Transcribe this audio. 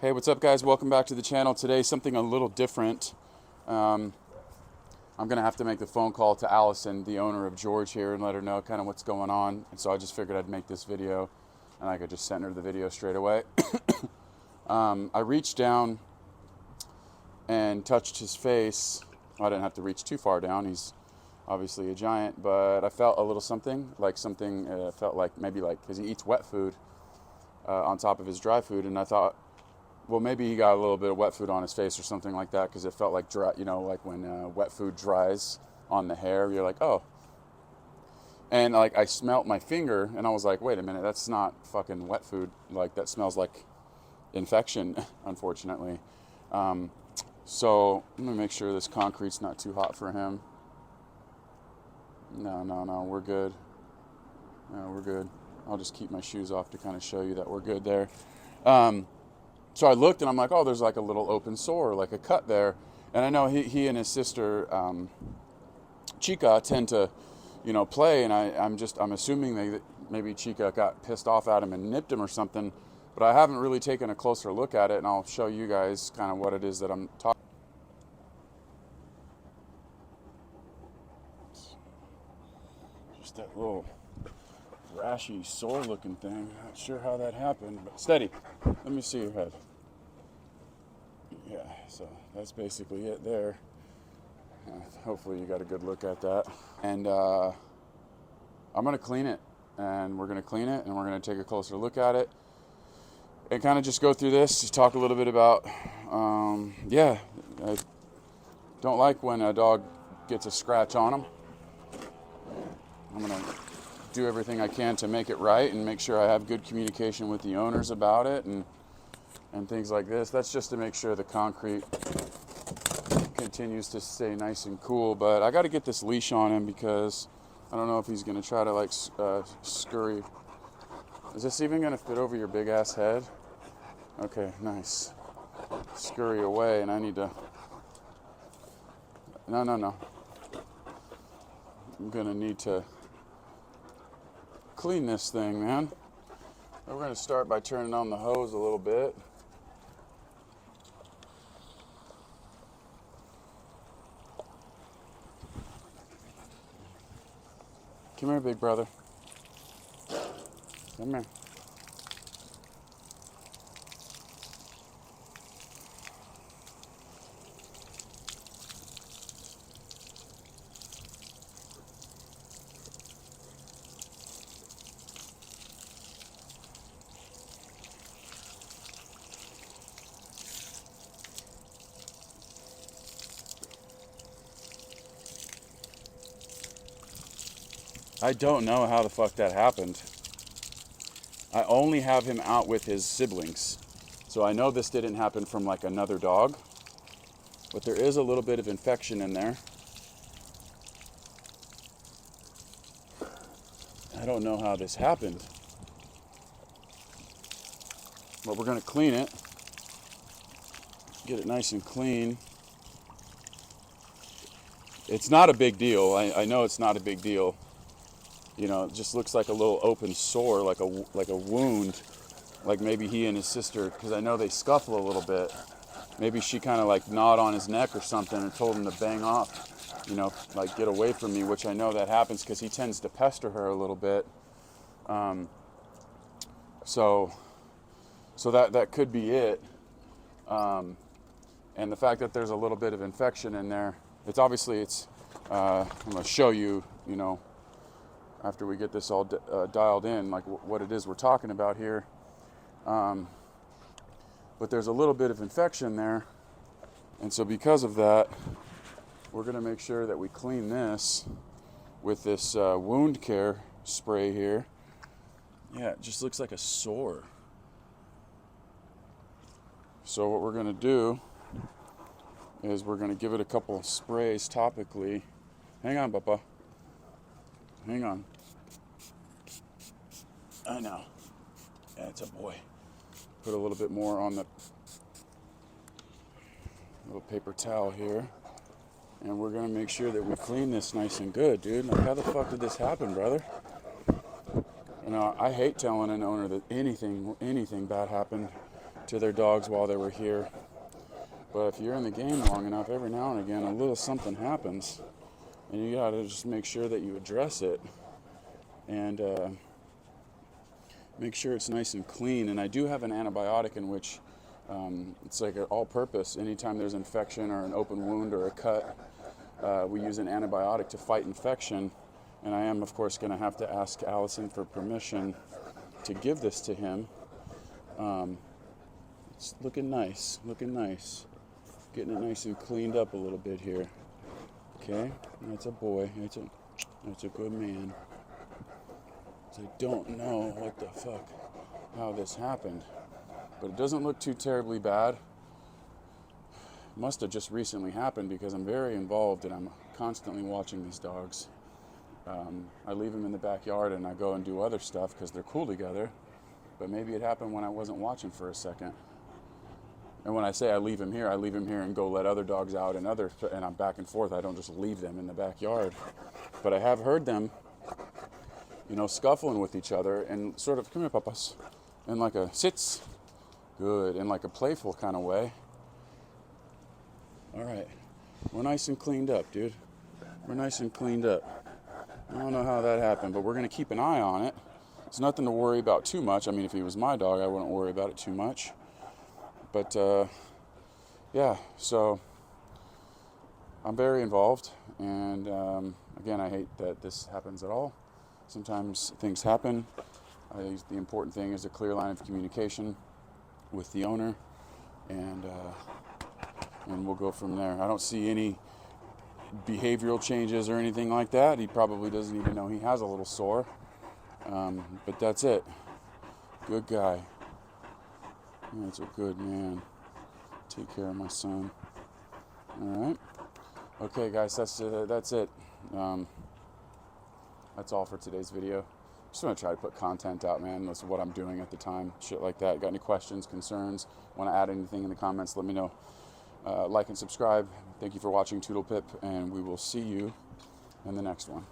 Hey, what's up guys? Welcome back to the channel. Today, something a little different. I'm gonna have to make the phone call to Allison, the owner of George here, and let her know kind of what's going on. And so I just figured I'd make this video and I could just send her the video straight away. I reached down and touched his face. Well, I didn't have to reach too far down. He's obviously a giant, but I felt a little something, felt like maybe like, because he eats wet food on top of his dry food. And I thought, well, maybe he got a little bit of wet food on his face or something like that, because it felt like dry, like when wet food dries on the hair, you're like, oh. And like I smelt my finger and I was like, wait a minute, that's not fucking wet food. Like that smells like infection, unfortunately. So I'm gonna make sure this concrete's not too hot for him. No, we're good. No, we're good. I'll just keep my shoes off to kind of show you that we're good there. So I looked and I'm like, oh, there's like a little open sore, like a cut there. And I know he and his sister, Chica, tend to, play. And I'm assuming that maybe Chica got pissed off at him and nipped him or something. But I haven't really taken a closer look at it. And I'll show you guys kind of what it is that I'm talking. Just that little rashy, sore looking thing. Not sure how that happened, but steady. Let me see your head. Yeah, so that's basically it there. Hopefully you got a good look at that. And I'm going to clean it. And we're going to clean it and we're going to take a closer look at it. And kind of just go through this, just talk a little bit about, I don't like when a dog gets a scratch on him. I'm going to do everything I can to make it right and make sure I have good communication with the owners about it and things like this. That's just to make sure the concrete continues to stay nice and cool. But I got to get this leash on him because I don't know if he's going to try to like scurry. Is this even going to fit over your big ass head? Okay, nice. Scurry away, and I need to... No. I'm going to need to clean this thing, man. We're going to start by turning on the hose a little bit. Come here, big brother. Come here. I don't know how the fuck that happened. I only have him out with his siblings. So I know this didn't happen from like another dog, but there is a little bit of infection in there. I don't know how this happened, but we're gonna clean it, get it nice and clean. It's not a big deal. I know it's not a big deal. It just looks like a little open sore, like a wound, like maybe he and his sister, because I know they scuffle a little bit. Maybe she kind of like gnawed on his neck or something and told him to bang off, like get away from me, which I know that happens because he tends to pester her a little bit. So that could be it. And the fact that there's a little bit of infection in there, I'm going to show you, after we get this all dialed in, like what it is we're talking about here. But there's a little bit of infection there. And so because of that, we're going to make sure that we clean this with this wound care spray here. Yeah, it just looks like a sore. So what we're going to do is we're going to give it a couple sprays topically. Hang on, Papa. Hang on. I know. That's a boy. Put a little bit more on the little paper towel here. And we're going to make sure that we clean this nice and good, dude. Like, how the fuck did this happen, brother? I hate telling an owner that anything bad happened to their dogs while they were here. But if you're in the game long enough, every now and again, a little something happens. And you gotta just make sure that you address it. And make sure it's nice and clean. And I do have an antibiotic in which it's like an all-purpose. Anytime there's infection or an open wound or a cut, we use an antibiotic to fight infection. And I am, of course, going to have to ask Allison for permission to give this to him. It's looking nice, Getting it nice and cleaned up a little bit here. Okay, that's a boy. That's a good man. So I don't know what the fuck, how this happened. But it doesn't look too terribly bad. Must have just recently happened because I'm very involved and I'm constantly watching these dogs. I leave them in the backyard and I go and do other stuff because they're cool together. But maybe it happened when I wasn't watching for a second. And when I say I leave him here and go let other dogs out and I'm back and forth. I don't just leave them in the backyard. But I have heard them, scuffling with each other and sort of, come here, papas, in like a sits, good, in like a playful kind of way. All right, we're nice and cleaned up, dude. We're nice and cleaned up. I don't know how that happened, but we're going to keep an eye on it. It's nothing to worry about too much. I mean, if he was my dog, I wouldn't worry about it too much. But, yeah, so I'm very involved. And, again, I hate that this happens at all. Sometimes things happen. I think the important thing is a clear line of communication with the owner. And we'll go from there. I don't see any behavioral changes or anything like that. He probably doesn't even know he has a little sore. But that's it. Good guy. That's a good man. Take care of my son. All right. Okay, guys, that's it. That's all for today's video. Just want to try to put content out, man. That's what I'm doing at the time. Shit like that. Got any questions, concerns? Want to add anything in the comments? Let me know. Like and subscribe. Thank you for watching Toodle Pip, and we will see you in the next one.